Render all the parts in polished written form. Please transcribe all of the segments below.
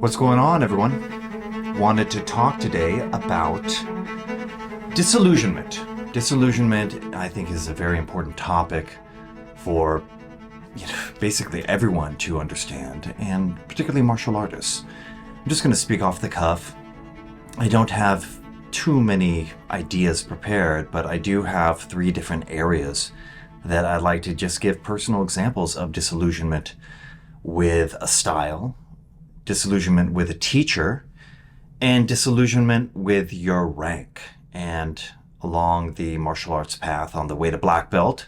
What's going on, everyone? Wanted to talk today about disillusionment. Disillusionment, I think, is a very important topic for basically everyone to understand, and particularly martial artists. I'm just going to speak off the cuff. I don't have too many ideas prepared, but I do have 3 different areas that I'd like to just give personal examples of disillusionment with a style, disillusionment with a teacher, and disillusionment with your rank. And along the martial arts path on the way to black belt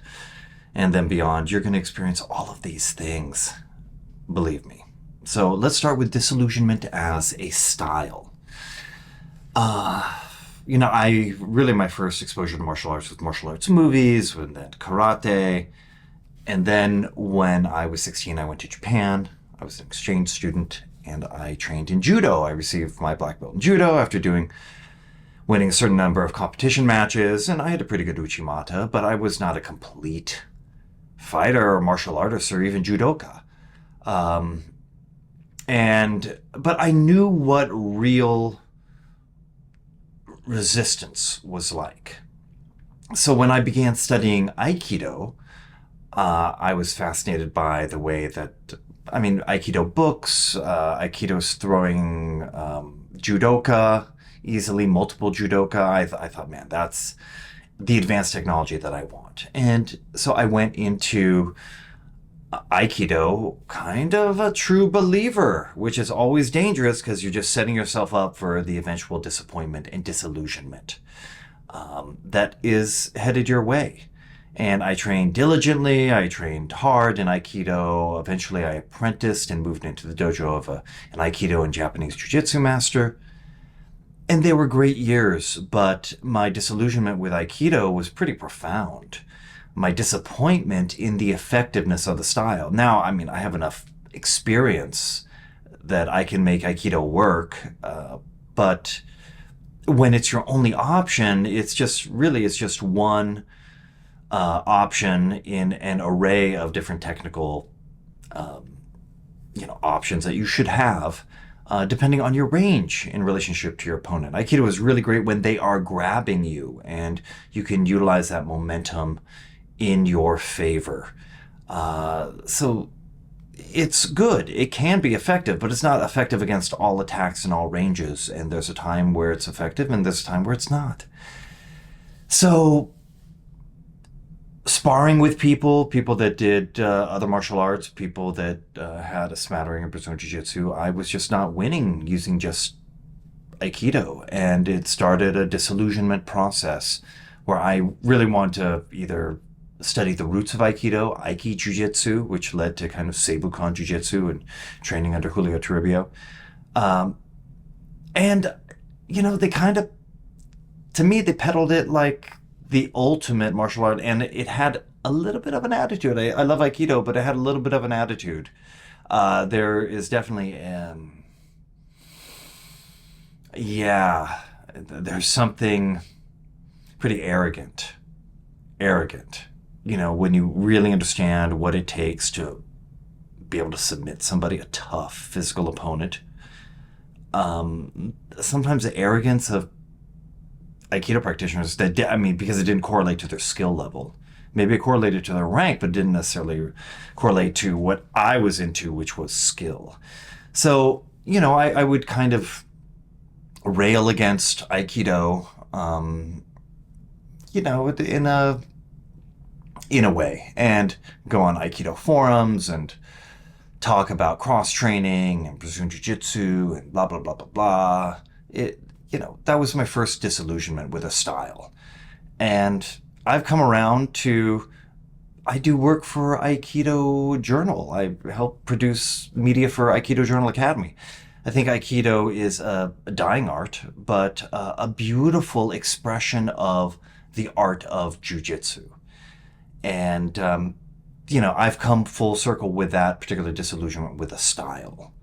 and then beyond, you're going to experience all of these things, believe me. So let's start with disillusionment as a style. My first exposure to martial arts was martial arts movies, and then karate. And then when I was 16, I went to Japan. I was an exchange student, and I trained in judo. I received my black belt in judo after winning a certain number of competition matches, and I had a pretty good uchimata, but I was not a complete fighter or martial artist or even judoka. But I knew what real resistance was like. So when I began studying Aikido, I was fascinated by the way that, Aikido books, Aikido's throwing judoka, easily multiple judoka. I thought, man, that's the advanced technology that I want. And so I went into Aikido kind of a true believer, which is always dangerous because you're just setting yourself up for the eventual disappointment and disillusionment that is headed your way. And I trained diligently, I trained hard in Aikido. Eventually I apprenticed and moved into the dojo of an Aikido and Japanese Jiu-Jitsu master. And they were great years, but my disillusionment with Aikido was pretty profound. My disappointment in the effectiveness of the style. Now, I have enough experience that I can make Aikido work, but when it's your only option, it's just one option in an array of different technical, options that you should have, depending on your range in relationship to your opponent. Aikido is really great when they are grabbing you, and you can utilize that momentum in your favor. So it's good. It can be effective, but it's not effective against all attacks and all ranges. And there's a time where it's effective and there's a time where it's not. So sparring with people that did other martial arts, people that had a smattering of Brazilian Jiu-Jitsu, I was just not winning using just Aikido. And it started a disillusionment process where I really wanted to either study the roots of Aikido, Aiki Jiu-Jitsu, which led to kind of Seibukan Jiu-Jitsu and training under Julio Toribio. They kind of, to me, they peddled it like the ultimate martial art, and it had a little bit of an attitude. I love Aikido, but it had a little bit of an attitude. There is definitely, there's something pretty arrogant. When you really understand what it takes to be able to submit somebody, a tough physical opponent. Sometimes the arrogance of Aikido practitioners because it didn't correlate to their skill level. Maybe it correlated to their rank, but didn't necessarily correlate to what I was into, which was skill. So, I would kind of rail against Aikido, in a way, and go on Aikido forums and talk about cross-training and Brazilian Jiu-Jitsu and blah, blah, blah, blah, blah. That was my first disillusionment with a style. And I've come around to, I do work for Aikido Journal. I help produce media for Aikido Journal Academy. I think Aikido is a dying art, but a beautiful expression of the art of Jiu-Jitsu. And, I've come full circle with that particular disillusionment with a style.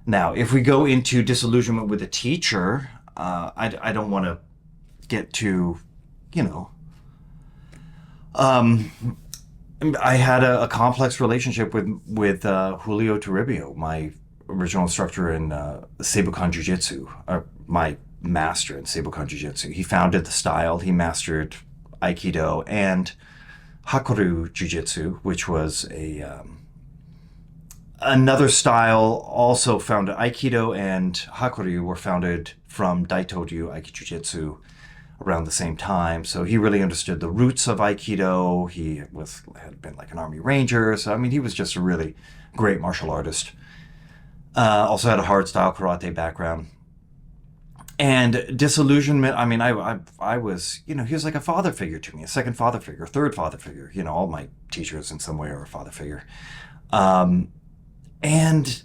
Now, if we go into disillusionment with a teacher, I don't want to get too, I had a complex relationship with Julio Toribio, my original instructor in Seibukan Jiu-Jitsu, my master in Seibukan Jiu-Jitsu. He founded the style. He mastered Aikido and Hakuryu Jiu-Jitsu, which was another style also founded. Aikido and Hakuryu were founded from Daito-ryu Aikido Jiu-Jitsu around the same time. So he really understood the roots of Aikido. He had been like an Army Ranger. So, I mean, he was just a really great martial artist. Also had a hard style karate background. And disillusionment, I mean, I was, he was like a father figure to me, a second father figure, third father figure. All my teachers in some way are a father figure. And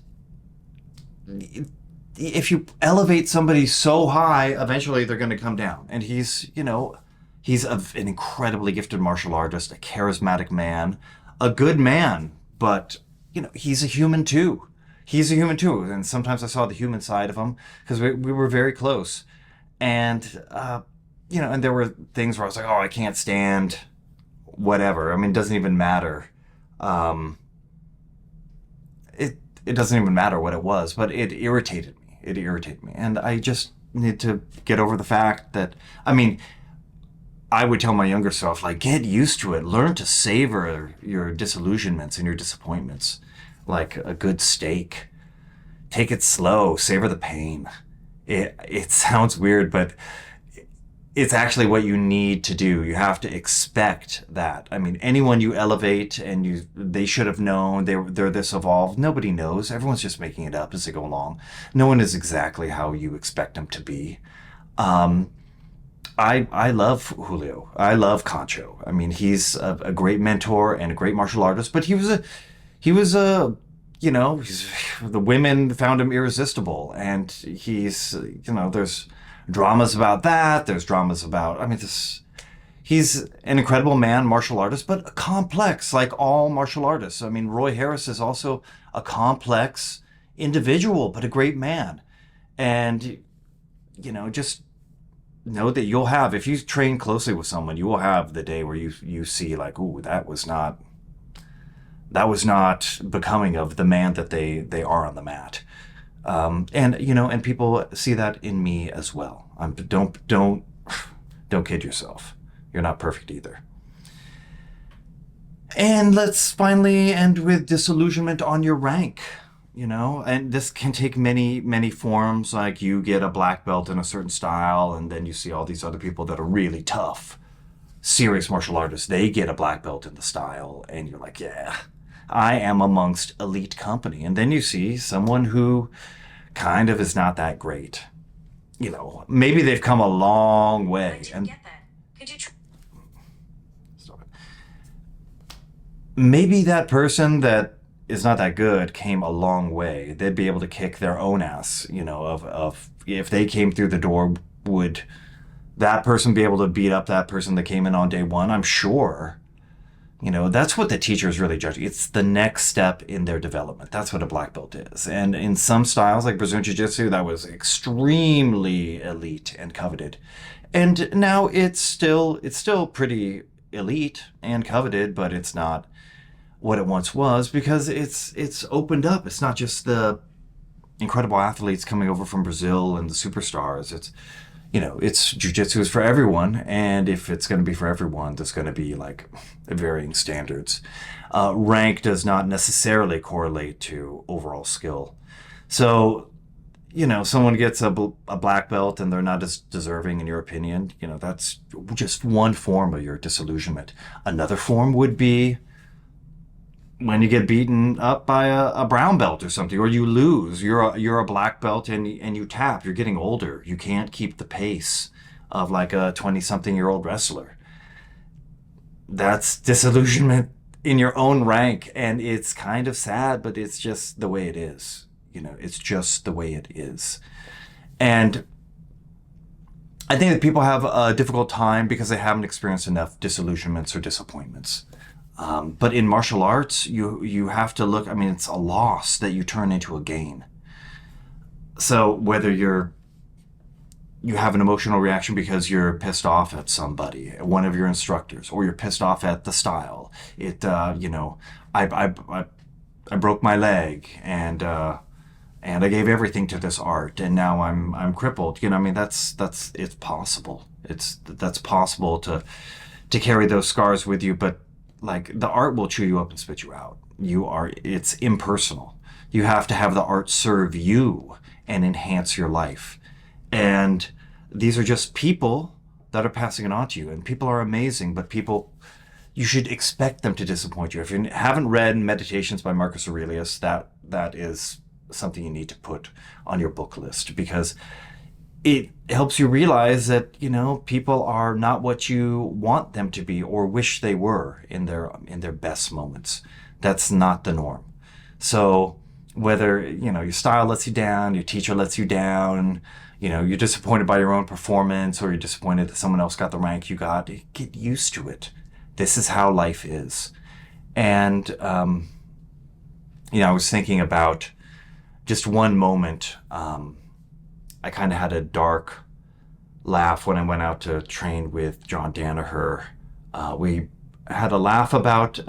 if you elevate somebody so high, eventually they're going to come down. And he's an incredibly gifted martial artist, a charismatic man, a good man, but, he's a human too. He's a human too. And sometimes I saw the human side of him because we were very close. And, and there were things where I was like, oh, I can't stand whatever. I mean, it doesn't even matter. It doesn't even matter what it was, but it irritated me. And I just need to get over the fact that, I mean, I would tell my younger self, like, get used to it. Learn to savor your disillusionments and your disappointments like a good steak. Take it slow. Savor the pain. It sounds weird, but it's actually what you need to do. You have to expect that. I mean, anyone you elevate and they should have known they're this evolved. Nobody knows. Everyone's just making it up as they go along. No one is exactly how you expect them to be. I love Julio. I love Concho. I mean, he's a great mentor and a great martial artist, but the women found him irresistible, and there's dramas about that. There's dramas about, he's an incredible man, martial artist, but complex, like all martial artists. I mean, Roy Harris is also a complex individual, but a great man. And, just know that if you train closely with someone, you will have the day where you see like, ooh, that was not becoming of the man that they are on the mat. And people see that in me as well. Don't kid yourself. You're not perfect either. And let's finally end with disillusionment on your rank. And this can take many, many forms. Like you get a black belt in a certain style, and then you see all these other people that are really tough, serious martial artists. They get a black belt in the style, and you're like, yeah, I am amongst elite company. And then you see someone who kind of is not that great. Maybe they've come a long way. Get that. Could you Stop it. Maybe that person that is not that good came a long way. They'd be able to kick their own ass, of if they came through the door, would that person be able to beat up that person that came in on day one? I'm sure. That's what the teacher is really judging. It's the next step in their development. That's what a black belt is. And in some styles, like Brazilian Jiu-Jitsu, that was extremely elite and coveted. And now it's still pretty elite and coveted, but it's not what it once was because it's opened up. It's not just the incredible athletes coming over from Brazil and the superstars. It's jiu-jitsu is for everyone, and if it's going to be for everyone, there's going to be like varying standards. Rank does not necessarily correlate to overall skill. So, someone gets a black belt and they're not as deserving in your opinion, that's just one form of your disillusionment. Another form would be when you get beaten up by a brown belt or something, or you lose, you're a black belt and you tap, you're getting older. You can't keep the pace of like a 20-something-year-old wrestler. That's disillusionment in your own rank, and it's kind of sad, but it's just the way it is. It's just the way it is. And I think that people have a difficult time because they haven't experienced enough disillusionments or disappointments. But in martial arts, you have to look, it's a loss that you turn into a gain. So whether you have an emotional reaction because you're pissed off at somebody, one of your instructors, or you're pissed off at the style. I broke my leg and, and I gave everything to this art, and now I'm crippled. You know, I mean, that's it's possible. That's possible to carry those scars with you, but like the art will chew you up and spit you out. It's impersonal. You have to have the art serve you and enhance your life. And these are just people that are passing it on to you, and people are amazing, but people, you should expect them to disappoint you. If you haven't read Meditations by Marcus Aurelius, that is something you need to put on your book list, because it helps you realize that, you know, people are not what you want them to be or wish they were in their best moments. That's not the norm. So whether, you know, your style lets you down, your teacher lets you down, you know, you're disappointed by your own performance, or you're disappointed that someone else got the rank you got, get used to it. This is how life is. And, you know, I was thinking about just one moment. I kind of had a dark laugh when I went out to train with John Danaher. We had a laugh about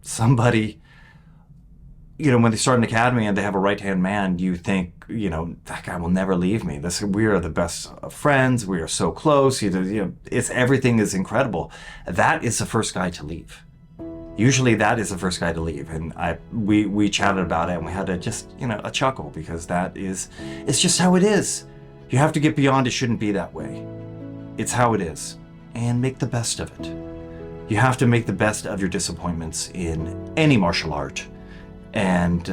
somebody, you know, when they start an academy and they have a right-hand man, you think, you know, that guy will never leave me. We are the best of friends. We are so close. You know, everything is incredible. That is the first guy to leave. Usually that is the first guy to leave. And we chatted about it, and we had a chuckle, because it's just how it is. You have to get beyond it shouldn't be that way. It's how it is, and make the best of it. You have to make the best of your disappointments in any martial art. And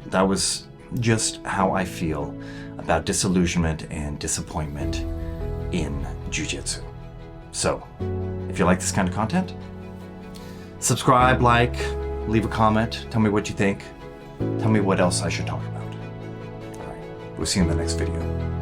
that was just how I feel about disillusionment and disappointment in jiu-jitsu. So, if you like this kind of content, subscribe, like, leave a comment, tell me what you think, tell me what else I should talk about. All right, we'll see you in the next video.